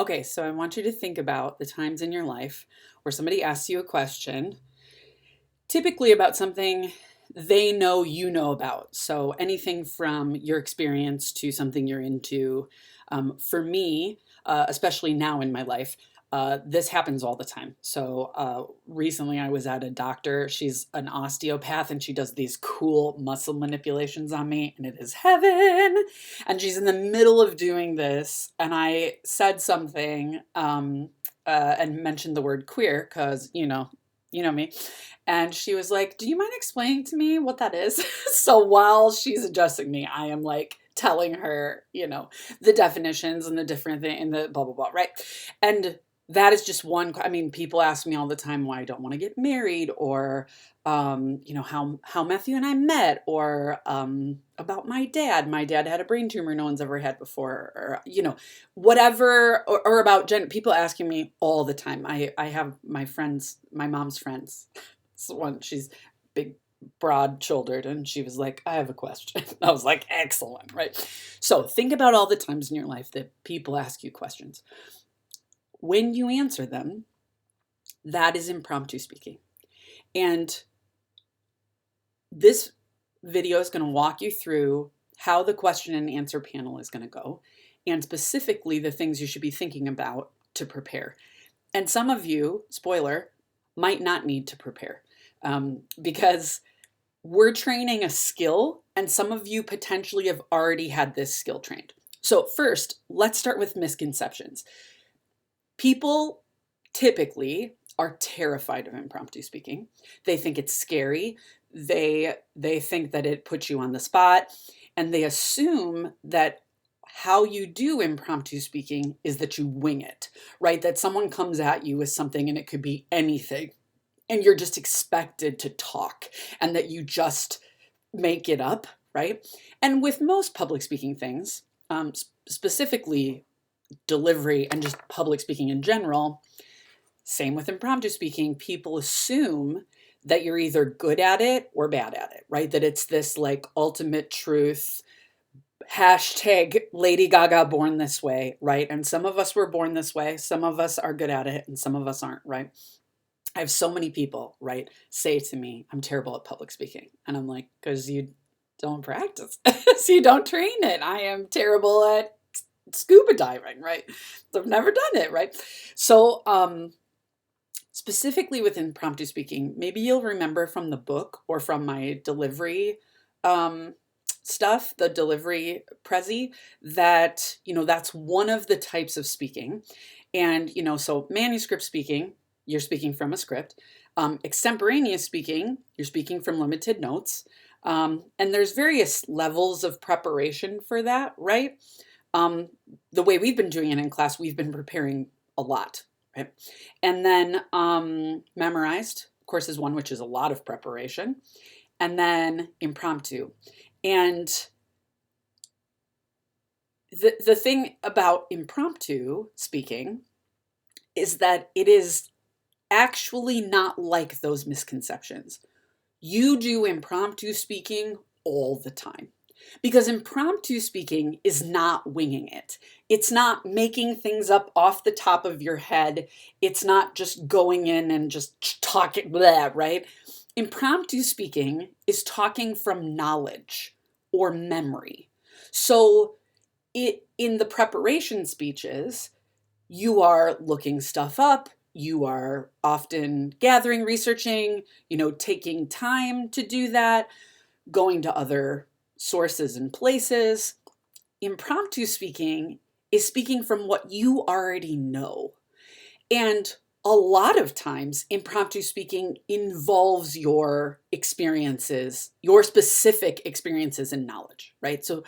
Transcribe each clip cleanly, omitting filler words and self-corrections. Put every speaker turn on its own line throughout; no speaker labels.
Okay, so I want you to think about the times in your life where somebody asks you a question, typically about something they know you know about. So anything from your experience to something you're into. For me, especially now in my life, this happens all the time. So recently I was at a doctor. She's an osteopath and she does these cool muscle manipulations on me, and it is heaven. And she's in the middle of doing this, and I said something and mentioned the word queer because, you know me. And she was like, "Do you mind explaining to me what that is?" So while she's adjusting me, I am like telling her, the definitions and the different thing and the blah, blah, blah, right? And that is just one. I mean, people ask me all the time why I don't want to get married, or, how Matthew and I met, or about my dad. My dad had a brain tumor no one's ever had before, or, whatever, or about people asking me all the time. I have my friends, my mom's friends. One, she's big, broad shouldered, and she was like, "I have a question." I was like, "Excellent," right? So think about all the times in your life that people ask you questions. When you answer them, that is impromptu speaking. And this video is going to walk you through how the question and answer panel is going to go, and specifically the things you should be thinking about to prepare. And some of you, spoiler, might not need to prepare, because we're training a skill, and some of you potentially have already had this skill trained. So first, let's start with misconceptions. People typically are terrified of impromptu speaking. They think it's scary. They think that it puts you on the spot, and they assume that how you do impromptu speaking is that you wing it, right? That someone comes at you with something, and it could be anything, and you're just expected to talk, and that you just make it up, right? And with most public speaking things, specifically delivery and just public speaking in general, same with impromptu speaking, people assume that you're either good at it or bad at it, right? That it's this like ultimate truth, hashtag Lady Gaga born this way, right? And some of us were born this way, some of us are good at it, and some of us aren't, right? I have so many people, right, say to me, "I'm terrible at public speaking." And I'm like, "Because you don't practice." So you don't train it. I am terrible at scuba diving, right? I've never done it, right? So specifically with impromptu speaking, maybe you'll remember from the book or from my delivery um, stuff, the delivery prezi, that, that's one of the types of speaking. And, so manuscript speaking, you're speaking from a script. Extemporaneous speaking, you're speaking from limited notes. And there's various levels of preparation for that, right? Um, the way we've been doing it in class, we've been preparing a lot, right? And then memorized, of course, is one which is a lot of preparation. And then impromptu. And the thing about impromptu speaking is that it is actually not like those misconceptions. You do impromptu speaking all the time. Because impromptu speaking is not winging it. It's not making things up off the top of your head. It's not just going in and just talking, blah, right? Impromptu speaking is talking from knowledge or memory. So in the preparation speeches, you are looking stuff up. You are often gathering, researching, taking time to do that, going to other sources and places. Impromptu speaking is speaking from what you already know. And a lot of times, impromptu speaking involves your experiences, your specific experiences and knowledge, right? So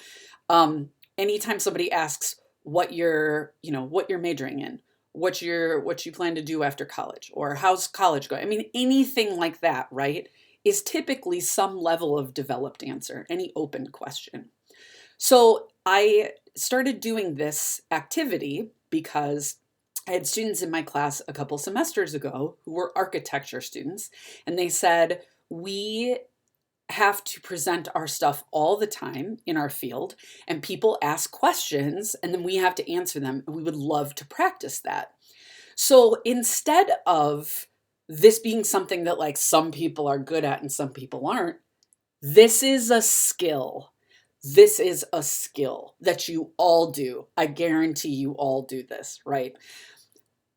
anytime somebody asks what you're majoring in, what you plan to do after college, or how's college going, I mean, anything like that, right, is typically some level of developed answer, any open question. So I started doing this activity because I had students in my class a couple semesters ago who were architecture students, and they said, "We have to present our stuff all the time in our field, and people ask questions and then we have to answer them. We would love to practice that. So instead of this being something that like some people are good at and some people aren't, this is a skill. This is a skill that you all do. I guarantee you all do this, right?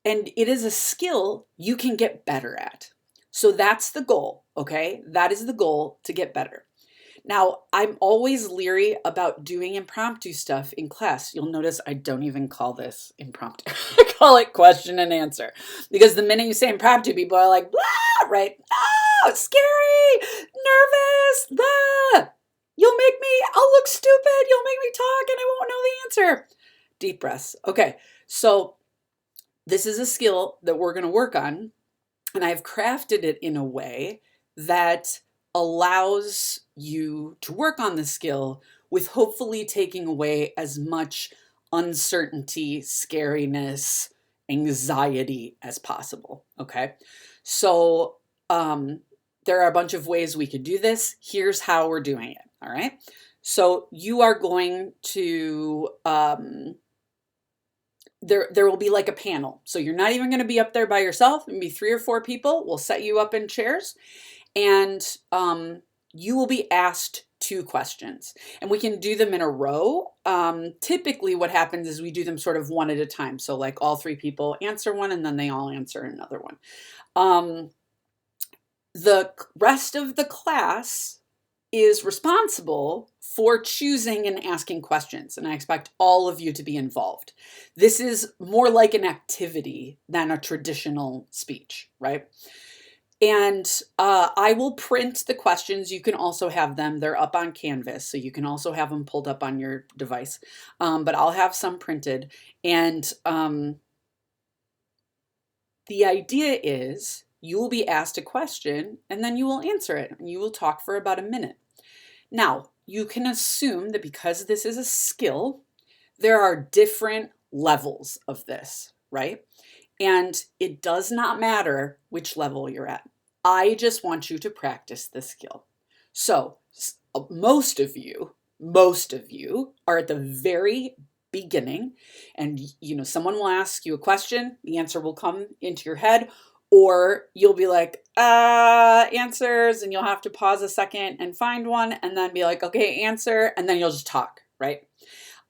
And it is a skill you can get better at. So that's the goal, okay? That is the goal, to get better. Now, I'm always leery about doing impromptu stuff in class. You'll notice I don't even call this impromptu. I call it question and answer. Because the minute you say impromptu, people are like, blah, right? Oh, scary, nervous, blah. I'll look stupid. You'll make me talk and I won't know the answer. Deep breaths. Okay, so this is a skill that we're going to work on. And I've crafted it in a way that allows you to work on the skill with hopefully taking away as much uncertainty, scariness, anxiety as possible. Okay. So there are a bunch of ways we could do this. Here's how we're doing it. All right. So you are going to, there will be like a panel. So you're not even going to be up there by yourself. It'll be 3 or 4 people. We'll set you up in chairs, and you will be asked 2 questions, and we can do them in a row. Typically what happens is we do them sort of one at a time. So like all 3 people answer one and then they all answer another one. The rest of the class is responsible for choosing and asking questions, and I expect all of you to be involved. This is more like an activity than a traditional speech, right? And I will print the questions. You can also have them. They're up on Canvas, so you can also have them pulled up on your device. But I'll have some printed. And the idea is you will be asked a question, and then you will answer it. And you will talk for about a minute. Now, you can assume that because this is a skill, there are different levels of this, right? And it does not matter which level you're at. I just want you to practice the skill. So most of you are at the very beginning, and someone will ask you a question, the answer will come into your head, or you'll be like, answers, and you'll have to pause a second and find one, and then be like, okay, answer, and then you'll just talk, right?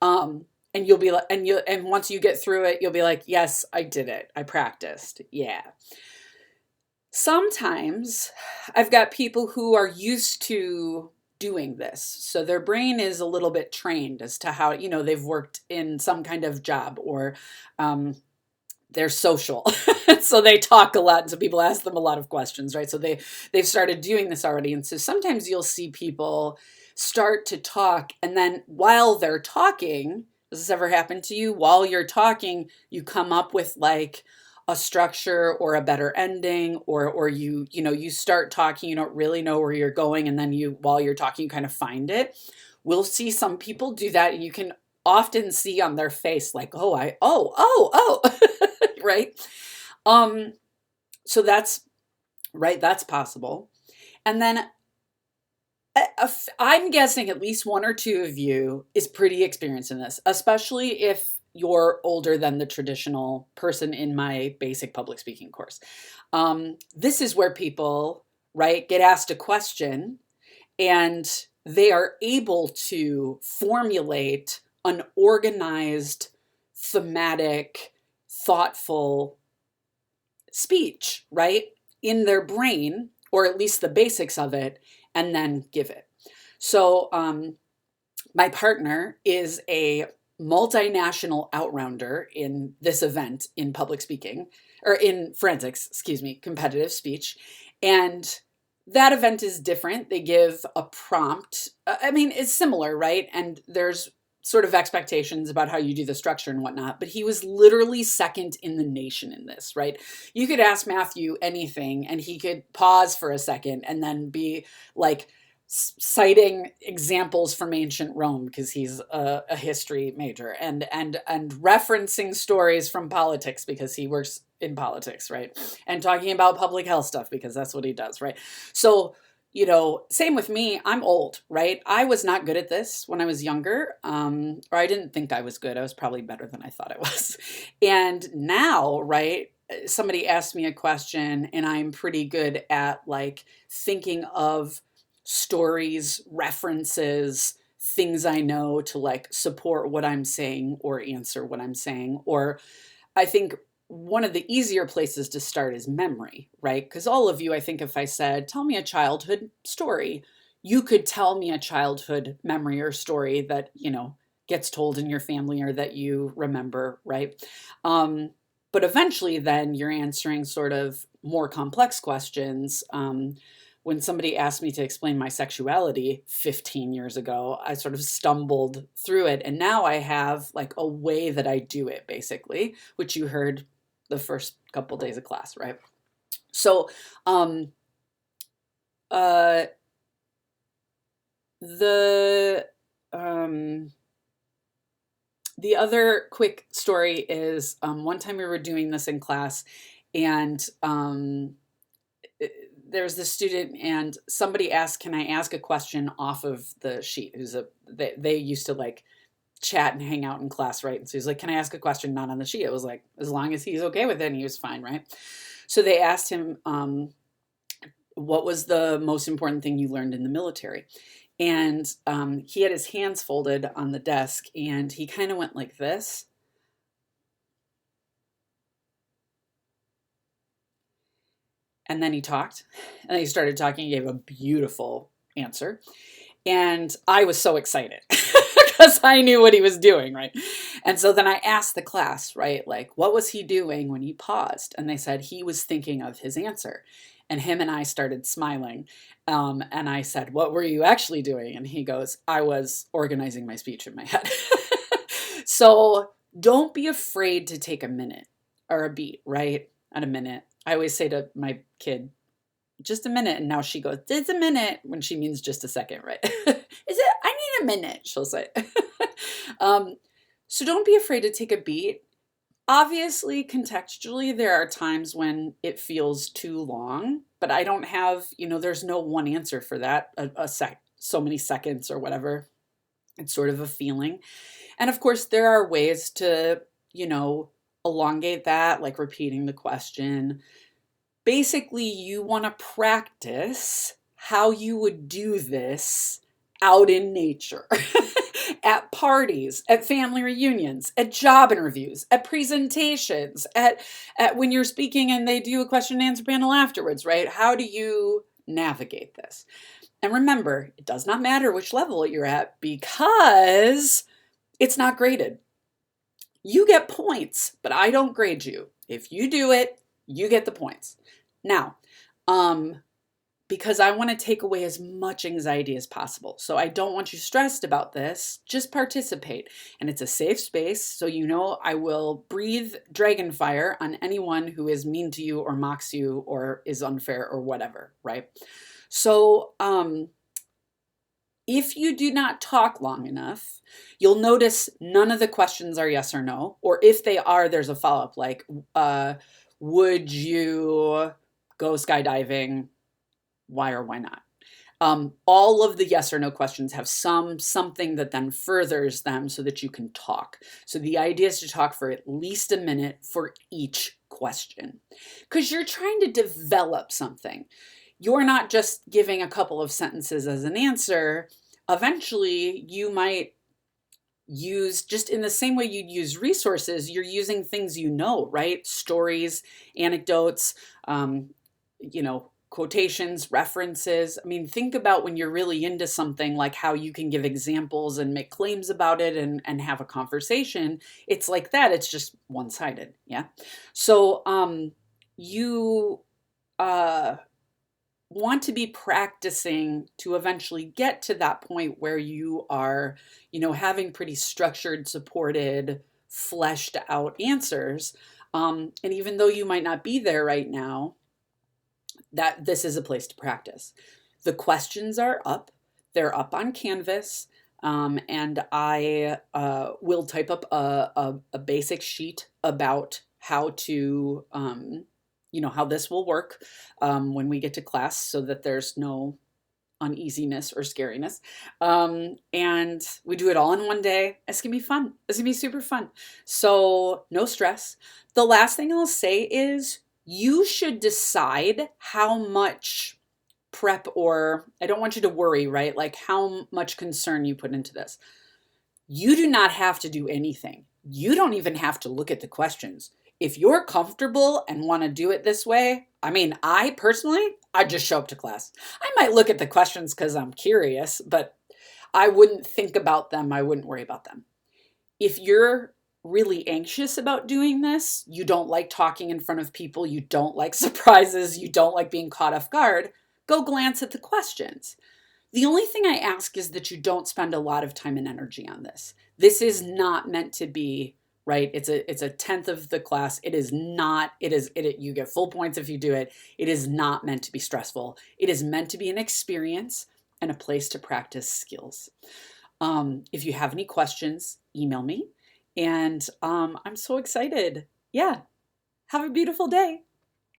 And you'll be like, and once you get through it, you'll be like, yes, I did it. I practiced. Yeah. Sometimes I've got people who are used to doing this. So their brain is a little bit trained as to how, they've worked in some kind of job, or they're social. So they talk a lot. And so people ask them a lot of questions, right? So they've started doing this already. And so sometimes you'll see people start to talk, and then while they're talking, does this ever happen to you? While you're talking, you come up with like a structure or a better ending, or you start talking, you don't really know where you're going, and then while you're talking, you kind of find it. We'll see some people do that, and you can often see on their face like, oh, right? So that's right. That's possible. And then I'm guessing at least 1 or 2 of you is pretty experienced in this, especially if you're older than the traditional person in my basic public speaking course. This is where people, right, get asked a question and they are able to formulate an organized, thematic, thoughtful speech, right, in their brain, or at least the basics of it, and then give it. So my partner is a multinational outrounder in this event in public speaking, or in forensics, competitive speech. And that event is different. They give a prompt. It's similar, right? And there's sort of expectations about how you do the structure and whatnot, but he was literally second in the nation in this, right? You could ask Matthew anything and he could pause for a second and then be like citing examples from ancient Rome, because he's a history major, and referencing stories from politics because he works in politics, right? And talking about public health stuff because that's what he does, right? So same with me. I'm old, right? I was not good at this when I was younger, or I didn't think I was good. I was probably better than I thought I was. And now, right, somebody asked me a question, and I'm pretty good at like thinking of stories, references, things I know to like support what I'm saying or answer what I'm saying. Or I think one of the easier places to start is memory, right? Because all of you, I think if I said, tell me a childhood story, you could tell me a childhood memory or story that, gets told in your family or that you remember, right? Um, but eventually, then you're answering sort of more complex questions. When somebody asked me to explain my sexuality 15 years ago, I sort of stumbled through it. And now I have like a way that I do it, basically, which you heard the first couple days of class, right? So, um, uh, the um, the other quick story is one time we were doing this in class, and there's this student, and somebody asked, "Can I ask a question off of the sheet?" They used to like chat and hang out in class, right? And so he's like, "Can I ask a question not on the sheet?" It was like, as long as he's okay with it, and he was fine, right? So they asked him, what was the most important thing you learned in the military? And he had his hands folded on the desk, and he kind of went like this. And then he talked, and then he started talking. He gave a beautiful answer. And I was so excited because I knew what he was doing, right? And so then I asked the class, right, like, what was he doing when he paused? And they said he was thinking of his answer. And him and I started smiling. And I said, what were you actually doing? And he goes, I was organizing my speech in my head. So don't be afraid to take a minute or a beat, right? At a minute. I always say to my kid, just a minute. And now she goes, it's a minute, when she means just a second, right? Is it? I need a minute, she'll say. um, so don't be afraid to take a beat. Obviously, contextually, there are times when it feels too long, but I don't have, there's no one answer for that, so many seconds or whatever. It's sort of a feeling. And of course, there are ways to, elongate that, like repeating the question. Basically, you want to practice how you would do this out in nature, at parties, at family reunions, at job interviews, at presentations, at when you're speaking and they do a question and answer panel afterwards, right? How do you navigate this? And remember, it does not matter which level you're at, because it's not graded. You get points, but I don't grade you. If you do it, you get the points. Now, because I want to take away as much anxiety as possible. So I don't want you stressed about this. Just participate. And it's a safe space. So I will breathe dragon fire on anyone who is mean to you or mocks you or is unfair or whatever, right? So if you do not talk long enough, you'll notice none of the questions are yes or no. Or if they are, there's a follow-up like, would you go skydiving? Why or why not? All of the yes or no questions have something that then furthers them so that you can talk. So the idea is to talk for at least a minute for each question, because you're trying to develop something. You're not just giving a couple of sentences as an answer. Eventually, you might use, just in the same way you'd use resources, you're using things right? Stories, anecdotes, quotations, references. I mean, think about when you're really into something, like how you can give examples and make claims about it and have a conversation. It's like that. It's just one-sided. Yeah. So you want to be practicing to eventually get to that point where you are, having pretty structured, supported, fleshed out answers. And even though you might not be there right now, that this is a place to practice. The questions are up. They're up on Canvas. And I will type up a basic sheet about how to, how this will work when we get to class, so that there's no uneasiness or scariness. And we do it all in one day. It's gonna be fun. It's gonna be super fun. So no stress. The last thing I'll say is you should decide how much prep, or I don't want you to worry, right? Like how much concern you put into this. You do not have to do anything. You don't even have to look at the questions. If you're comfortable and want to do it this way, I mean, I personally, I just show up to class. I might look at the questions because I'm curious, but I wouldn't think about them. I wouldn't worry about them. If you're really anxious about doing this, you don't like talking in front of people, you don't like surprises, you don't like being caught off guard, go glance at the questions. The only thing I ask is that you don't spend a lot of time and energy on this. This is not meant to be, right? It's a tenth of the class. It is not, you get full points if you do it. It is not meant to be stressful. It is meant to be an experience and a place to practice skills. If you have any questions, email me. And I'm so excited. Yeah. Have a beautiful day.